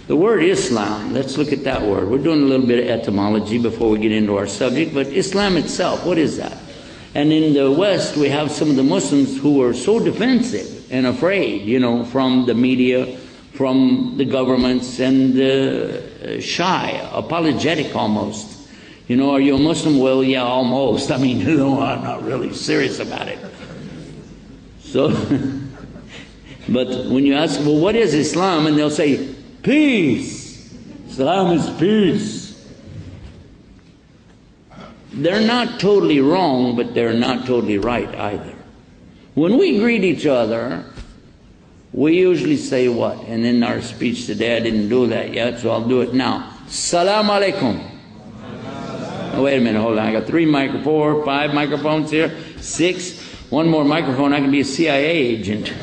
The word Islam, let's look at that word. We're doing a little bit of etymology before we get into our subject, but Islam itself, what is that? And in the West, we have some of the Muslims who are so defensive and afraid, you know, from the media, from the governments, and shy, apologetic almost. You know, are you a Muslim? Well, yeah, almost. I mean, you know, I'm not really serious about it. So, but when you ask, well, what is Islam? And they'll say, peace. Islam is peace. They're not totally wrong, but they're not totally right either. When we greet each other, we usually say what? And in our speech today, I didn't do that yet, so I'll do it now. Salam alaikum. Oh, wait a minute, hold on. I got 5 microphones here, 6. One more microphone, I can be a CIA agent.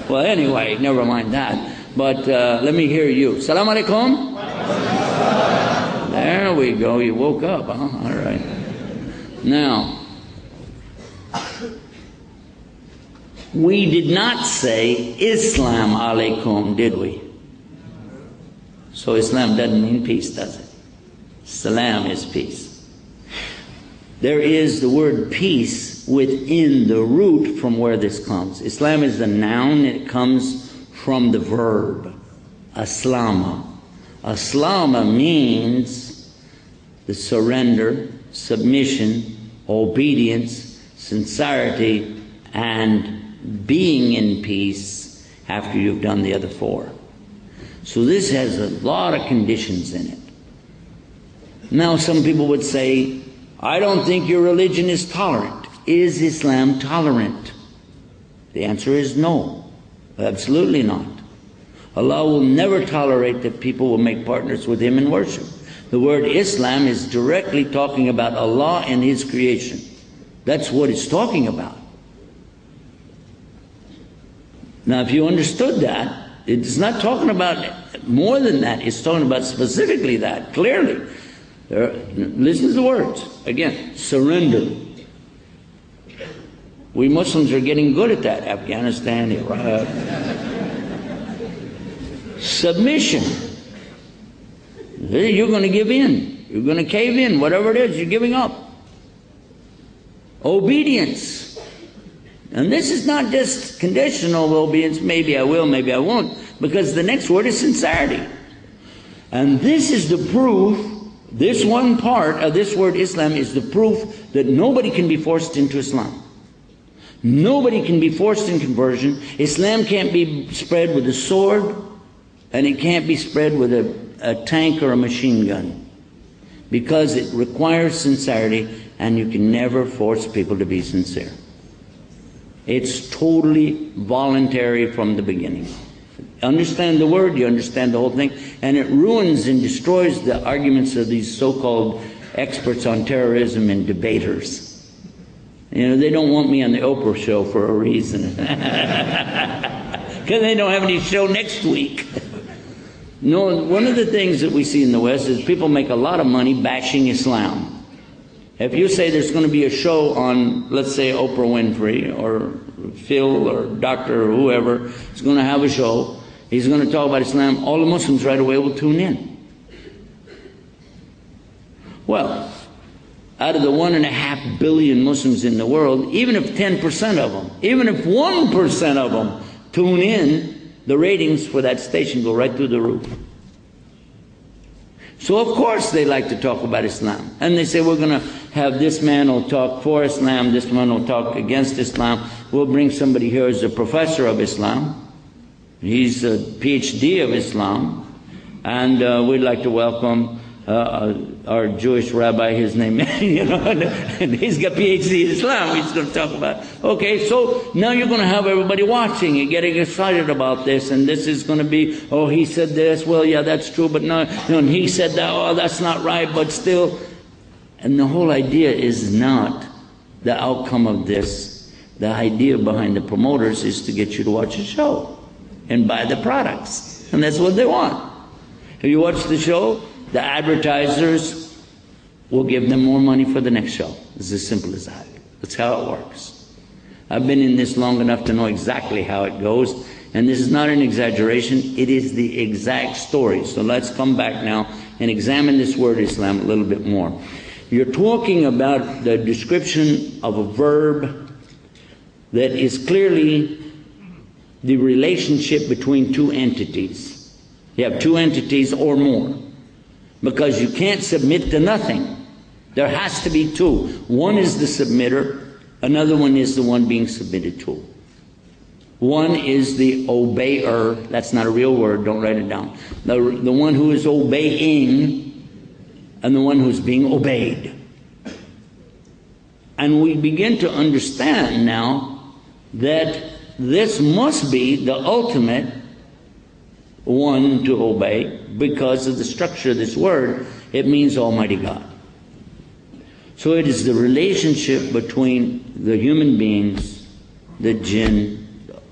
Well, anyway, never mind that. But let me hear you. Salam alaikum. There we go. You woke up, huh? All right. Now, we did not say Islam alaikum, did we? So Islam doesn't mean peace, does it? Salam is peace. There is the word peace within the root from where this comes. Islam is the noun. It comes from the verb, aslama. Aslama means the surrender, submission, obedience, sincerity, and being in peace after you've done the other 4. So this has a lot of conditions in it. Now some people would say, I don't think your religion is tolerant. Is Islam tolerant? The answer is no, absolutely not. Allah will never tolerate that people will make partners with Him in worship. The word Islam is directly talking about Allah and His creation. That's what it's talking about. Now if you understood that, it's not talking about more than that. It's talking about specifically that, clearly. Listen to the words. Again, surrender. We Muslims are getting good at that. Afghanistan, Iraq. Submission. You're going to give in. You're going to cave in. Whatever it is, you're giving up. Obedience. And this is not just conditional obedience. Maybe I will, maybe I won't. Because the next word is sincerity. And this is the proof. This one part of this word Islam is the proof that nobody can be forced into Islam. Nobody can be forced in conversion. Islam can't be spread with a sword, and it can't be spread with a tank or a machine gun, because it requires sincerity, and you can never force people to be sincere. It's totally voluntary from the beginning. Understand the word, you understand the whole thing, and it ruins and destroys the arguments of these so-called experts on terrorism and debaters. You know, they don't want me on the Oprah show for a reason. Because they don't have any show next week. No, one of the things that we see in the West is people make a lot of money bashing Islam. If you say there's going to be a show on, let's say, Oprah Winfrey or Phil or Doctor or whoever is going to have a show, he's going to talk about Islam, all the Muslims right away will tune in. Well, out of the 1.5 billion Muslims in the world, even if 10% of them, even if 1% of them tune in, the ratings for that station go right through the roof. So of course they like to talk about Islam. And they say, we're going to have this man will talk for Islam, this man will talk against Islam. We'll bring somebody here who's a professor of Islam. He's a PhD of Islam. And we'd like to welcome our Jewish rabbi, his name, you know, and he's got PhD in Islam. He's going to talk about. Okay, so now you're going to have everybody watching and getting excited about this, and this is going to be, oh, he said this, well, yeah, that's true, but no, and he said that, oh, that's not right, but still. And the whole idea is not the outcome of this. The idea behind the promoters is to get you to watch a show and buy the products, and that's what they want. If you watch the show, the advertisers will give them more money for the next show. It's as simple as that. That's how it works. I've been in this long enough to know exactly how it goes, And this is not an exaggeration, it is the exact story. So let's come back now and examine this word Islam a little bit more. You're talking about the description of a verb that is clearly the relationship between two entities. You have two entities or more, because you can't submit to nothing. There has to be two. One is the submitter, another one is the one being submitted to. One is the obeyer. That's not a real word, don't write it down. The one who is obeying and the one who's being obeyed. And we begin to understand now that this must be the ultimate one to obey, because of the structure of this word. It means Almighty God. So it is the relationship between the human beings, the jinn,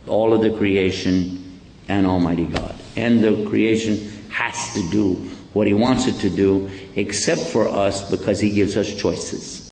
all of the creation, and Almighty God. And the creation has to do what He wants it to do, except for us, because He gives us choices.